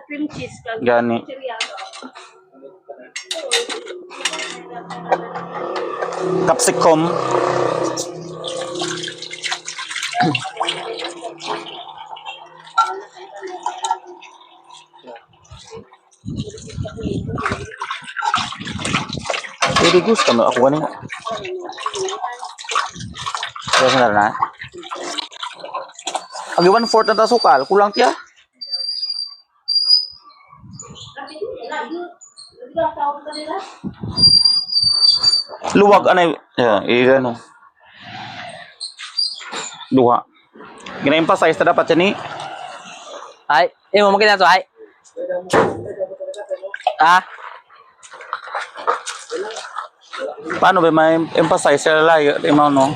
Cream cheese. Gani. Capsicum. Jadi gusto mo ako ganin. Kaya sa na. Agi 1/4 na ta sukal, kulang tiya. Luwag anay, ano. Duha. Gina-emphasize ta dapat ni. Ay, mo mungkin na to ay. Ah, Paano ba may emphasize sila layo, no, no?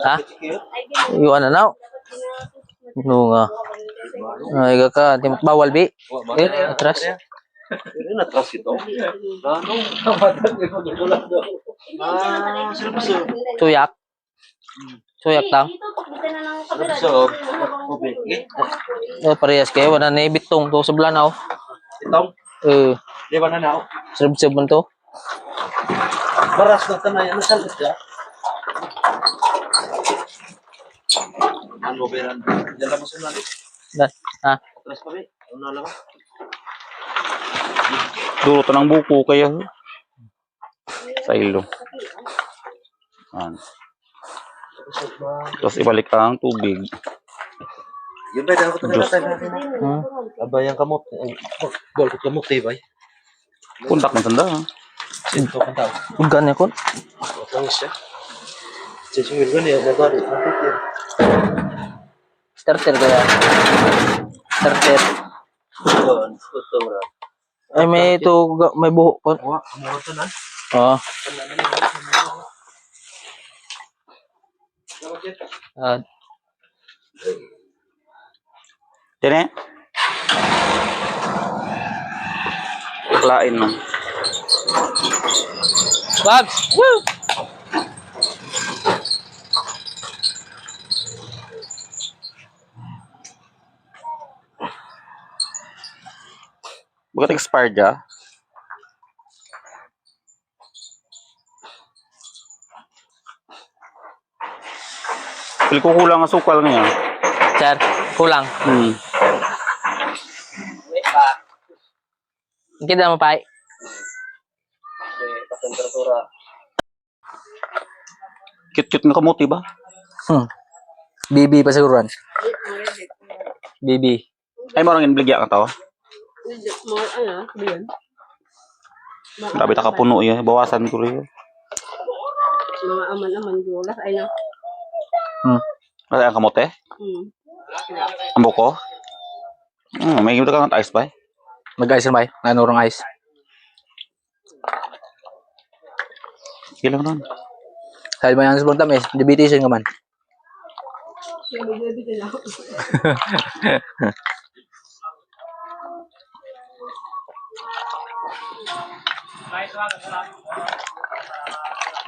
ha? Yung ano na? No nga. Ay, ka, timot bawal bi. Atras. Natras ito. Suyak. Suyak tang. Oh, parehas kayo. Wala na ibitong to sa blanaw. Itong? Di ba na ako? Sub-sub man to. Baras na tanay. Ano saan siya? Ano ba yan? Diyan lang mo sa nalit. Ha? Atras pa rin. Ano na lang? Duro to ng buko kayo. Sa ilo. Tapos ibalik ang tubig. Yung ba, dahil ko ito natin. Abay ang kamot. Bol ko kamot eh, bay. Puntak man sanda. Sinto kang tao. Ugan ya kon. Ang siya. Sisingil ko niya. Nagari. Starter kaya. Starter. Gusto mo rin. Ay may ito may buhok kon. Mura ito na. Oh. Dene. Lain man. Babs. Woo. Bakit expired ya? Pili ko kulang ang sukal niya. Sir, kulang. Kita mo pa. Temperatura. Cute-cute nga kamuti ba? BB pa siguran. BB. Ay, marang inbligya ka tao. Grabe ta kapuno yun. Bawasan ko rin. Mga aman-aman gulas ay na. Ay, ang kamote? Ang buko? May gimta kang ice ba? Mag-ice na ba? Nanurong ice. Ilang nun? Dahil may ang sabon tamis, diabetes ka man.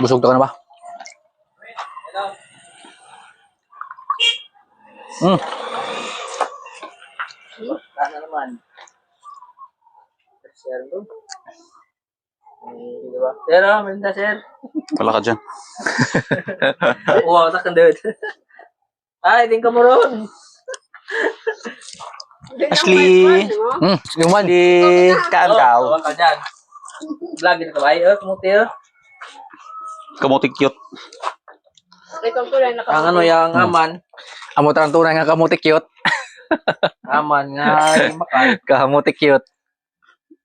Busog ka na ba? Ano naman? Share mo? Di ba? Sir, minta sir. Wala ka dyan. Wow, tak kandod. Ay, din ka mo ron. Ashley! Yung man. Ashley! Kaan ka? Tawag ka dyan. Vlog na ka ba? Kumuti Kamuti cute. ang ano yung aman. Amo tarang tunay nga kamuti cute. Aman nga makal. Kamuti cute.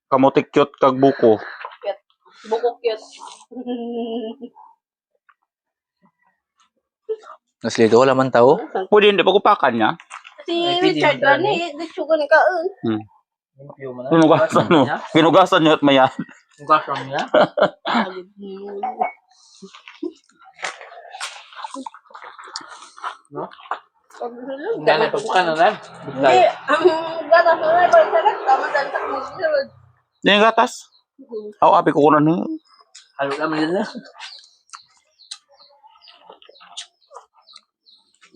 Kamuti cute kag buko. Buko cute. Naslito wala man tao. Pwede hindi pag-upakan niya. Si Richard gani, disugan ka. Pinugasan mo. Pinugasan niya at mayan. Ugasan niya. No? Gana to ka na lang. Hindi, ang gata sa na ba sa tama dan sa musulod. Yan yung gatas. Ako, api ko kunan niya. Halo naman yun na.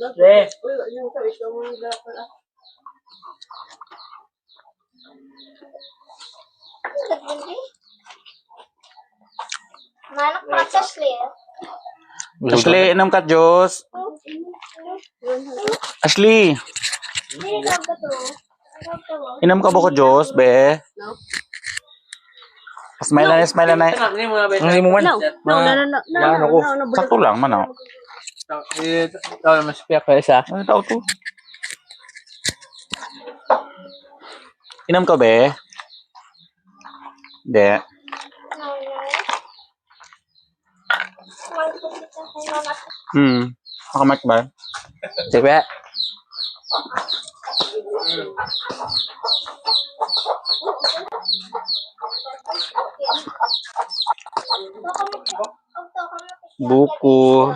Yung sa ito mo yung pala. Manak practice clear. Ashley, inom ka, Diyos. Ashley, Hindi ka ba to? inom ka ba ko, Diyos, be? Smile na. Hindi mo man. Sakto lang, man, ako. Ito, mas piyak ka isa. Ano tao to? Inom ka, be? Hindi. Nakamark ba? Sige. Buko.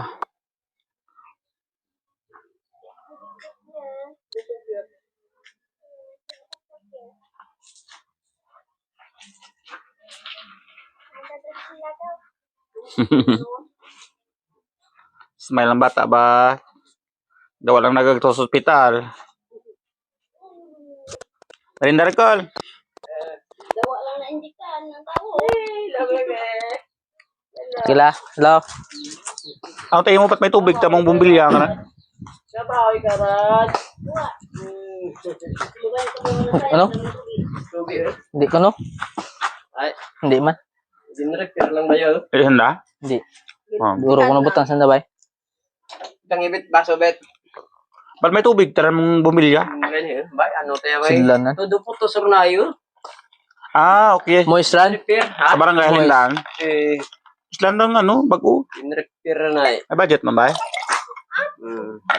Smile ang bata ba? Daw lang nagagto sa ospital. Rindar call. Dawa lang na indikan ng tao. Kila. Hello. Ako tayo mo pat may tubig tamang bumbilya ka na. Ano? Hindi ko no? Ay, Hindi man. dinrector lang ba yun? Eh, handa? Hindi. Oh. Duro ko na butang sanda bay. Itang ibit, baso bet. Ba't may tubig? Tara mong bumilya. Ganyan, bay, ano tayo bay? Sidlan na. Todo po to surnayo. Ah, okay. Moist run. Repair, ha? Sa barangay Moist. lang. Eh, Island lang ano, bago. dinrector na eh. May budget man ba?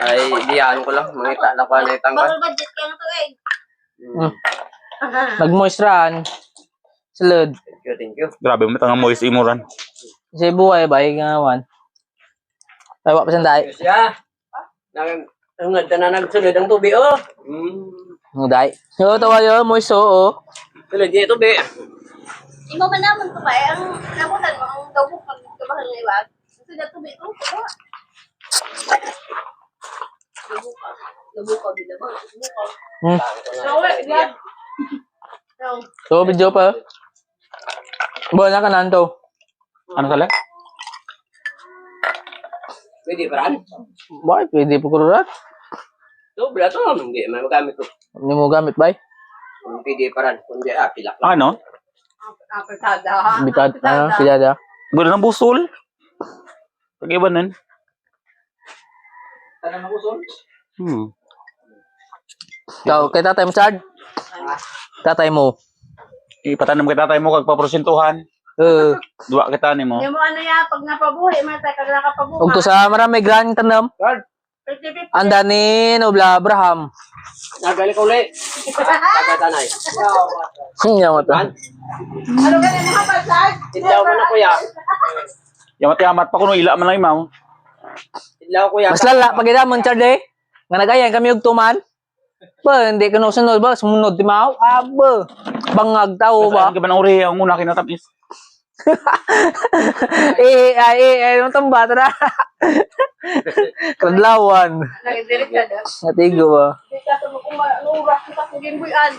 Ay, diyan ko lang. Mangita na pa na itang Bawal budget ka ng tuig. Nag-moist run. Salud. Thank you. Grabe mo tangang moist imuran. Sa buhay bay ngawan. Ay wa pa sanday. Siya. Ang ganda na nagsulod ang tubi, oh. Ngunday. Yo tawa yo moist oo. Sulod niya tubi. Imo ba naman to ba? Ang nabutan mo ang dawok pag kabahan ng iwag. Kasi dato ba ito? Labuka din ba? Labuka. So video pa. Bola ka nanto. Ano tala? Pwede pa rin. Bay pwede po kurat. Sobra to. Hindi, may magamit ko. Hindi mo gamit bay. Pwede pa rin. Kundi, pilak lang. Ano? Apertada. Bitad ano pilada. Gula ng busol. Pag-iba nun. Tara na kusol. Ikaw kay tatay mo chad. Tatay mo. Ipatanam kita tayo mo kagpaprosentuhan. Dua kita ni mo. Yung mo ano ya, pag napabuhay, matay ka na kapabuhay. Ug to sa marami gran tanam. Andanin obla Abraham. Nagali ko ulit. Tagatanay. Sinya mo to. Ano ka rin mga pasag? Tidlaw mo na kuya. Yamat-yamat pa kuno ila man lang imaw. Tidlaw kuya. Mas lala pag ida mo chad eh. Nga nagayan kami og tuman. Ba hindi ka no sunod ba sumunod di mao. Aba. Bangag tao ba? Saan ka ba ng uri ang una kinatamis? Ano itong bata na? Kadlawan. Nag-direct ka na. Natigo ba? Hindi ka sa kung manuras kita kung ginbuyan.